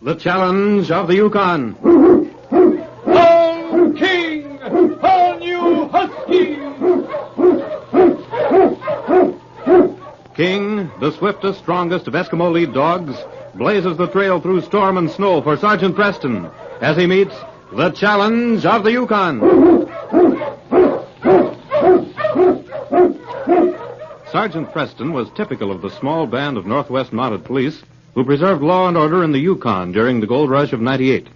The challenge of the Yukon. On King! On you Huskies! King, the swiftest, strongest of Eskimo lead dogs, blazes the trail through storm and snow for Sergeant Preston as he meets the challenge of the Yukon. Sergeant Preston was typical of the small band of Northwest Mounted Police who preserved law and order in the Yukon during the gold rush of '98.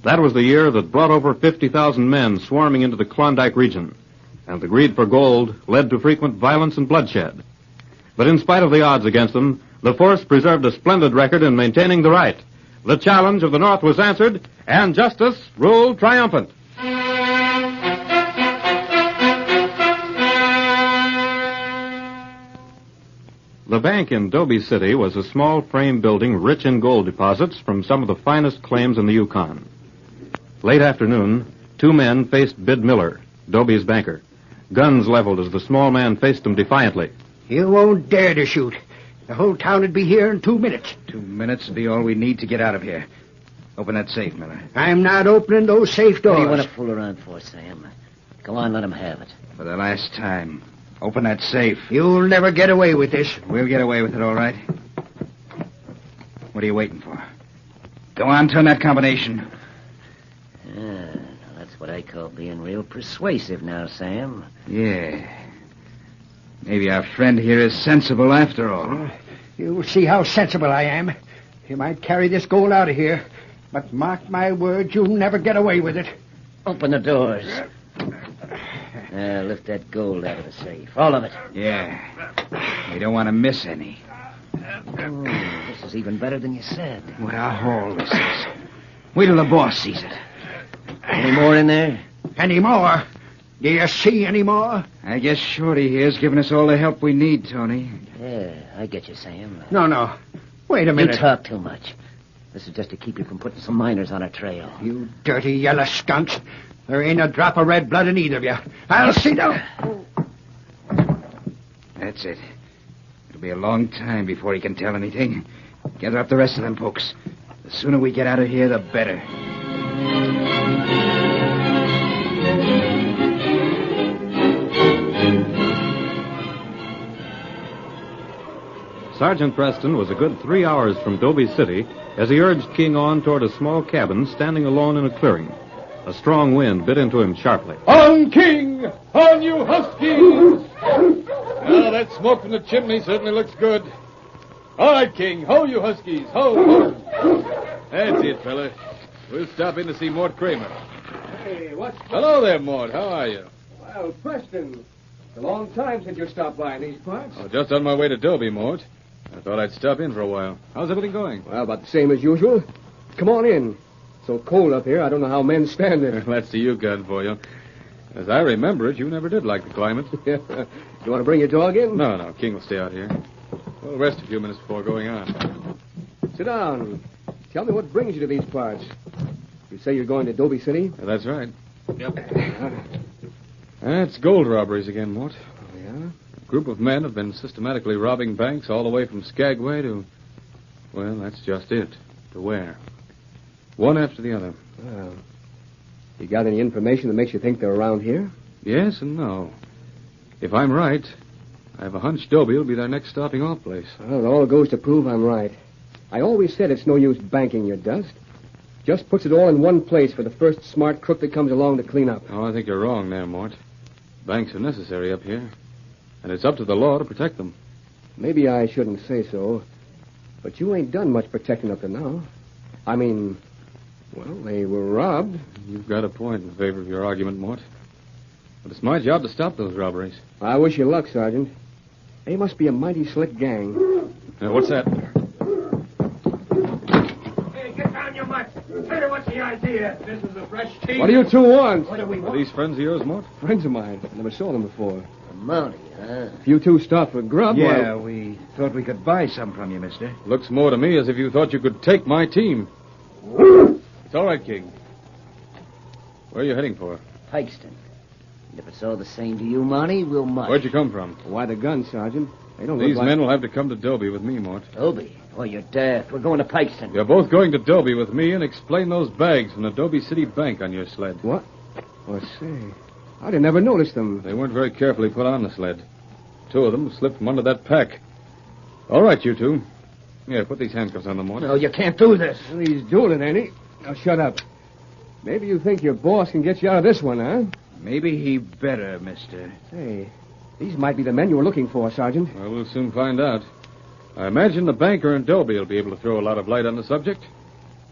That was the year that brought over 50,000 men swarming into the Klondike region, and the greed for gold led to frequent violence and bloodshed. But in spite of the odds against them, the force preserved a splendid record in maintaining the right. The challenge of the North was answered, and justice ruled triumphant. The bank in Dobie City was a small frame building rich in gold deposits from some of the finest claims in the Yukon. Late afternoon, two men faced Bid Miller, Dobie's banker. Guns leveled as the small man faced them defiantly. You won't dare to shoot. The whole town would be here in 2 minutes. 2 minutes will be all we need to get out of here. Open that safe, Miller. I'm not opening those safe doors. What do you want to fool around for, Sam? Go on, let him have it. For the last time. Open that safe. You'll never get away with this. We'll get away with it, all right. What are you waiting for? Go on, turn that combination. Now that's what I call being real persuasive now, Sam. Yeah. Maybe our friend here is sensible after all. You'll see how sensible I am. You might carry this gold out of here, but mark my words, you'll never get away with it. Open the doors. Lift that gold out of the safe. All of it. Yeah. We don't want to miss any. Oh, this is even better than you said. What a haul this is. Wait till the boss sees it. Any more in there? Any more? Do you see any more? I guess Shorty here's given us all the help we need, Tony. Yeah, I get you, Sam. No. Wait a You minute. talk too much. This is just to keep you from putting some miners on our trail. You dirty yellow skunks. There ain't a drop of red blood in either of you. I'll see them. That's it. It'll be a long time before he can tell anything. Gather up the rest of them folks. The sooner we get out of here, the better. Sergeant Preston was a good 3 hours from Dobie City as he urged King on toward a small cabin standing alone in a clearing. A strong wind bit into him sharply. On King! On you Huskies! Well, that smoke from the chimney certainly looks good. All right, King. Ho, you Huskies. Ho. That's it, fella. We'll stop in to see Mort Kramer. Hey, what's... Hello there, Mort. How are you? Well, Preston, it's a long time since you stopped by in these parts. Oh, just on my way to Dobie, Mort. I thought I'd stop in for a while. How's everything going? Well, about the same as usual. Come on in. So cold up here, I don't know how men stand it. That's the Yukon for you. As I remember it, you never did like the climate. You want to bring your dog in? No, King will stay out here. We'll rest a few minutes before going on. Sit down. Tell me what brings you to these parts. You say you're going to Dobie City? That's right. Yep. That's gold robberies again, Mort. Oh, yeah? A group of men have been systematically robbing banks all the way from Skagway to... Well, that's just it. To where? One after the other. Well, you got any information that makes you think they're around here? Yes and no. If I'm right, I have a hunch Dobie will be their next stopping off place. Well, it all goes to prove I'm right. I always said it's no use banking your dust. Just puts it all in one place for the first smart crook that comes along to clean up. Oh, I think you're wrong there, Mort. Banks are necessary up here. And it's up to the law to protect them. Maybe I shouldn't say so, but you ain't done much protecting up to now. I mean, well, they were robbed. You've got a point in favor of your argument, Mort. But it's my job to stop those robberies. I wish you luck, Sergeant. They must be a mighty slick gang. What's that? Hey, get down your mutt. Tell her what's the idea. This is a fresh team. What do you two want? What do we Are want? these friends of yours, Mort? Friends of mine. Never saw them before. A Mountie, huh? If you two stop for grub, Yeah, well, we thought we could buy some from you, mister. Looks more to me as if you thought you could take my team. It's all right, King. Where are you heading for? Pikeston. And if it's all the same to you, Monty, we'll mush. Where'd you come from? Why the gun, Sergeant? They don't These look like... men will have to come to Dobie with me, Mort. Dobie? Oh, you're daft. We're going to Pikeston. You're both going to Dobie with me and explain those bags from the Dobie City Bank on your sled. What? Oh, say. I'd have never noticed them. They weren't very carefully put on the sled. 2 of them slipped from under that pack. All right, you two. Yeah, put these handcuffs on them, Mort. No, you can't do this. Well, he's doing it, ain't he? Now, shut up. Maybe you think your boss can get you out of this one, huh? Maybe he better, mister. Hey, these might be the men you were looking for, Sergeant. Well, we'll soon find out. I imagine the banker and Dobie will be able to throw a lot of light on the subject.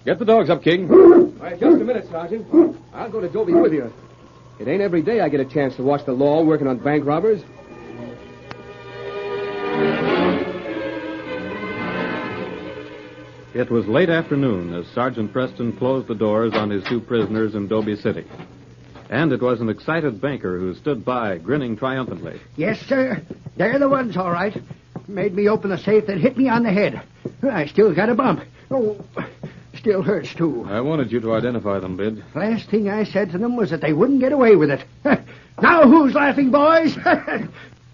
Get the dogs up, King. All right, just a minute, Sergeant. I'll go to Dobie with you. It ain't every day I get a chance to watch the law working on bank robbers. It was late afternoon as Sergeant Preston closed the doors on his 2 prisoners in Dobie City. And it was an excited banker who stood by, grinning triumphantly. Yes, sir. They're the ones, all right. Made me open the safe, then hit me on the head. I still got a bump. Oh, still hurts, too. I wanted you to identify them, Bid. Last thing I said to them was that they wouldn't get away with it. Now who's laughing, boys?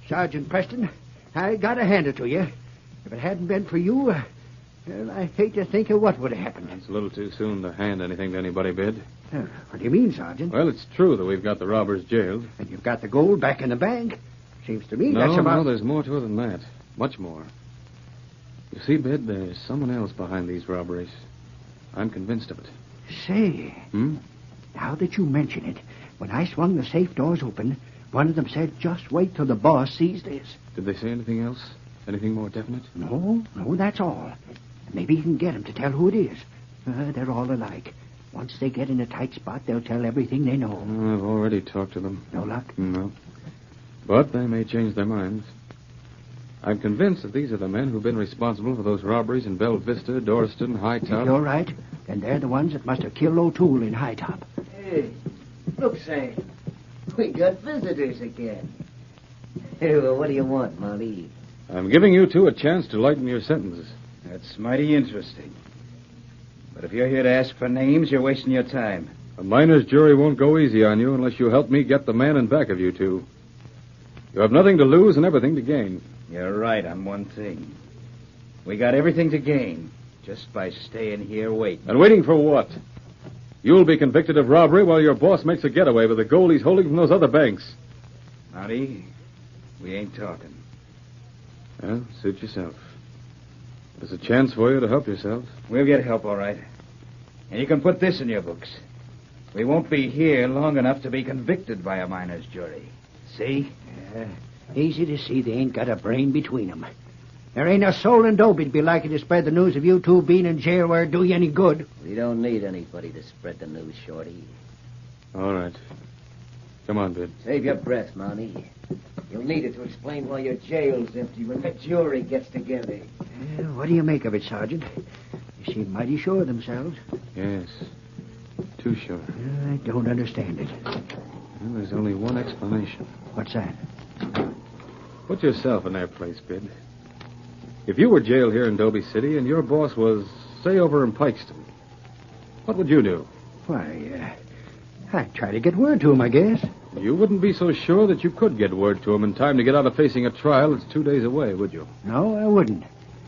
Sergeant Preston, I gotta hand it to you. If it hadn't been for you, well, I hate to think of what would have happened. It's a little too soon to hand anything to anybody, Bid. What do you mean, Sergeant? Well, it's true that we've got the robbers jailed. And you've got the gold back in the bank. Seems to me No, that's about... no, there's more to it than that. Much more. You see, Bid, there's someone else behind these robberies. I'm convinced of it. Say, Hmm? now that you mention it, when I swung the safe doors open, one of them said, just wait till the boss sees this. Did they say anything else? Anything more definite? No, that's all. Maybe you can get them to tell who it is. They're all alike. Once they get in a tight spot, they'll tell everything they know. I've already talked to them. No luck? No. But they may change their minds. I'm convinced that these are the men who've been responsible for those robberies in Belle Vista, Doriston, High Top. If you're right, then they're the ones that must have killed O'Toole in High Top. Hey, look, Sam. We got visitors again. Hey, well, what do you want, Monty? I'm giving you two a chance to lighten your sentences. That's mighty interesting. But if you're here to ask for names, you're wasting your time. A miner's jury won't go easy on you unless you help me get the man in back of you two. You have nothing to lose and everything to gain. You're right on one thing. We got everything to gain just by staying here waiting. And waiting for what? You'll be convicted of robbery while your boss makes a getaway with the gold he's holding from those other banks. Monty, we ain't talking. Well, suit yourself. There's a chance for you to help yourself. We'll get help, all right. And you can put this in your books. We won't be here long enough to be convicted by a miner's jury. See? Easy to see they ain't got a brain between them. There ain't a soul in Dobie'd be likely to spread the news of you two being in jail where it do you any good. We don't need anybody to spread the news, Shorty. All right. Come on, Bid. Save your breath, Monty. You'll need it to explain why your jail's empty when the jury gets together. What do you make of it, Sergeant? They seem mighty sure of themselves. Yes. Too sure. I don't understand it. Well, there's only one explanation. What's that? Put yourself in their place, Bid. If you were jailed here in Dobie City and your boss was, say, over in Pikeston, what would you do? Why, I'd try to get word to him, I guess. You wouldn't be so sure that you could get word to him in time to get out of facing a trial that's 2 days away, would you? No, I wouldn't.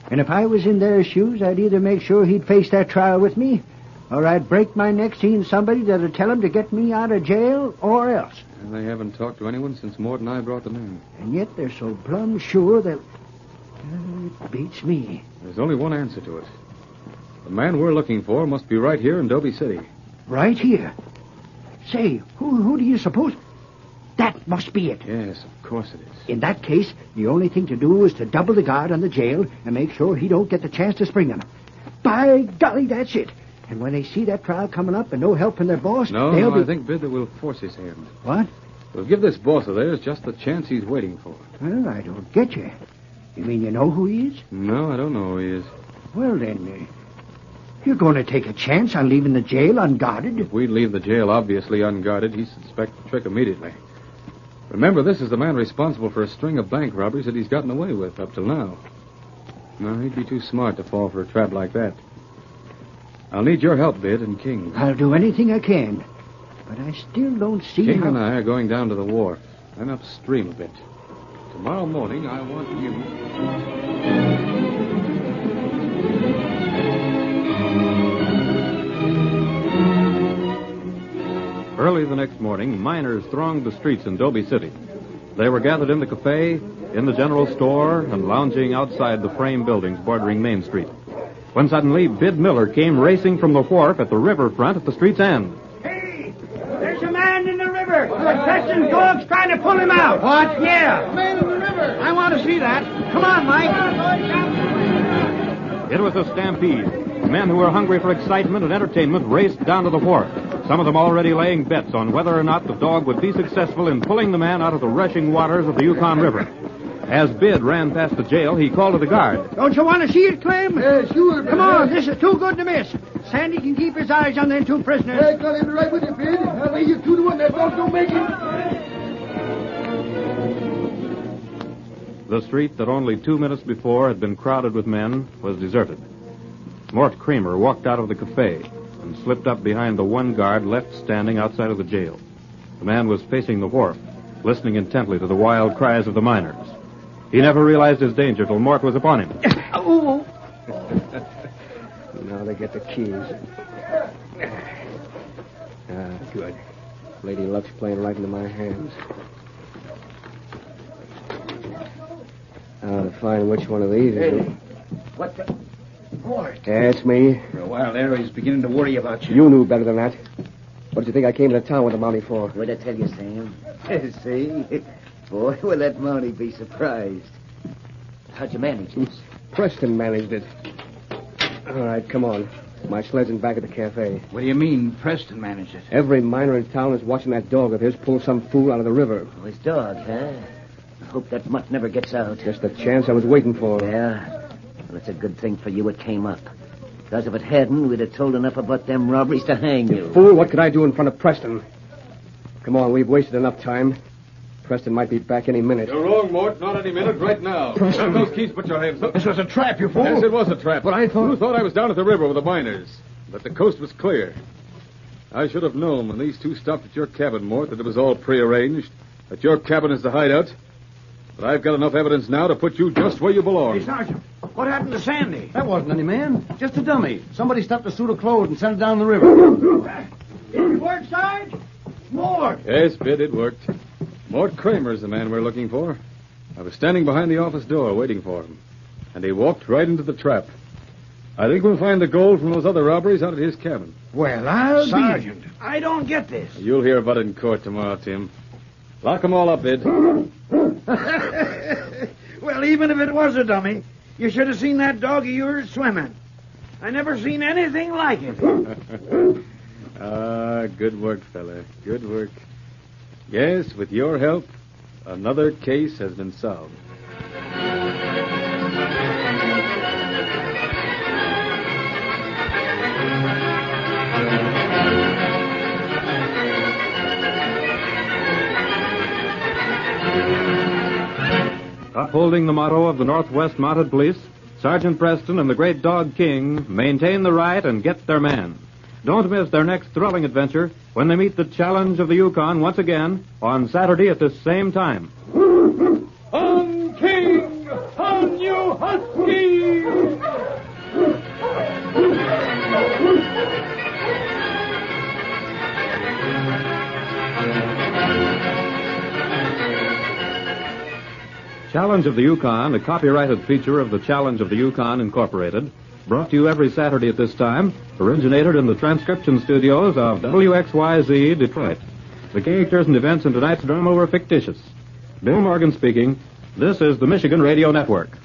And if I was in their shoes, I'd either make sure he'd face that trial with me, or I'd break my neck seeing somebody that'd tell him to get me out of jail, or else. And they haven't talked to anyone since Mort and I brought them in. And yet they're so plumb sure that... it beats me. There's only one answer to it. The man we're looking for must be right here in Dobie City. Right here. Say, who do you suppose... That must be it. Yes, of course it is. In that case, the only thing to do is to double the guard on the jail and make sure he don't get the chance to spring them. By golly, that's it. And when they see that trial coming up and no help from their boss, they'll be... I think, Bid, that we'll force his hand. What? We'll give this boss of theirs just the chance he's waiting for. Well, I don't get you. You mean you know who he is? No, I don't know who he is. Well, then, you're going to take a chance on leaving the jail unguarded? If we'd leave the jail obviously unguarded, he'd suspect the trick immediately. Remember, this is the man responsible for a string of bank robberies that he's gotten away with up till now. No, he'd be too smart to fall for a trap like that. I'll need your help, Bid, and King. I'll do anything I can. But I still don't see King how... and I are going down to the wharf. I'm upstream a bit. Tomorrow morning, I want you... Early the next morning, miners thronged the streets in Dobie City. They were gathered in the cafe, in the general store, and lounging outside the frame buildings bordering Main Street. When suddenly, Bid Miller came racing from the wharf at the riverfront at the street's end. Hey! There's a man in the river! Preston's dog's trying to pull him out! What? Yeah! Man in the river! I want to see that. Come on, Mike! It was a stampede. Men who were hungry for excitement and entertainment raced down to the wharf, some of them already laying bets on whether or not the dog would be successful in pulling the man out of the rushing waters of the Yukon River. As Bid ran past the jail, he called to the guard. Don't you want to see it, Clem? Sure. Come on, this is too good to miss. Sandy can keep his eyes on them two prisoners. I got him right with you, Bid. I'll lay you 2-1 that dog don't make it. The street that only 2 minutes before had been crowded with men was deserted. Mort Kramer walked out of the cafe and slipped up behind the one guard left standing outside of the jail. The man was facing the wharf, listening intently to the wild cries of the miners. He never realized his danger till Mort was upon him. Oh. Now they get the keys. Good. Lady Luck's playing right into my hands. Now to find which one of these is it. What the... Mort. Yeah, it's me. For a while there, he's beginning to worry about you. You knew better than that. What did you think I came to town with the Mountie for? What'd I tell you, Sam? See? Boy, will that Mountie be surprised. How'd you manage this? Preston managed it. All right, come on. My sled's in back at the cafe. What do you mean, Preston managed it? Every miner in town is watching that dog of his pull some fool out of the river. Oh, his dog, huh? I hope that mutt never gets out. Just the chance I was waiting for. Yeah. Well, it's a good thing for you it came up. Because if it hadn't, we'd have told enough about them robberies to hang you. Fool, what could I do in front of Preston? Come on, we've wasted enough time. Preston might be back any minute. You're wrong, Mort. Not any minute. Right now. Have those keys. Put your hands up. This was a trap, you fool. Yes, it was a trap. But I thought... You thought I was down at the river with the miners. But the coast was clear. I should have known when these two stopped at your cabin, Mort, that it was all prearranged. That your cabin is the hideout. But I've got enough evidence now to put you just where you belong. Hey, Sergeant, what happened to Sandy? That wasn't any man. Just a dummy. Somebody stuffed a suit of clothes and sent it down the river. It worked, Sarge? Mort. Yes, Bid, it worked. Mort Kramer's the man we're looking for. I was standing behind the office door waiting for him. And he walked right into the trap. I think we'll find the gold from those other robberies out at his cabin. Well, I'll Sergeant, I don't get this. You'll hear about it in court tomorrow, Tim. Lock 'em all up, Bid. Well, even if it was a dummy, you should have seen that dog of yours swimming. I never seen anything like it. Good work, fella. Good work. Yes, with your help, another case has been solved. Upholding the motto of the Northwest Mounted Police, Sergeant Preston and the great dog King maintain the right and get their man. Don't miss their next thrilling adventure when they meet the challenge of the Yukon once again on Saturday at this same time. On King! On you Huskies! Challenge of the Yukon, a copyrighted feature of the Challenge of the Yukon Incorporated, brought to you every Saturday at this time, originated in the transcription studios of WXYZ Detroit. The characters and events in tonight's drama were fictitious. Bill Morgan speaking. This is the Michigan Radio Network.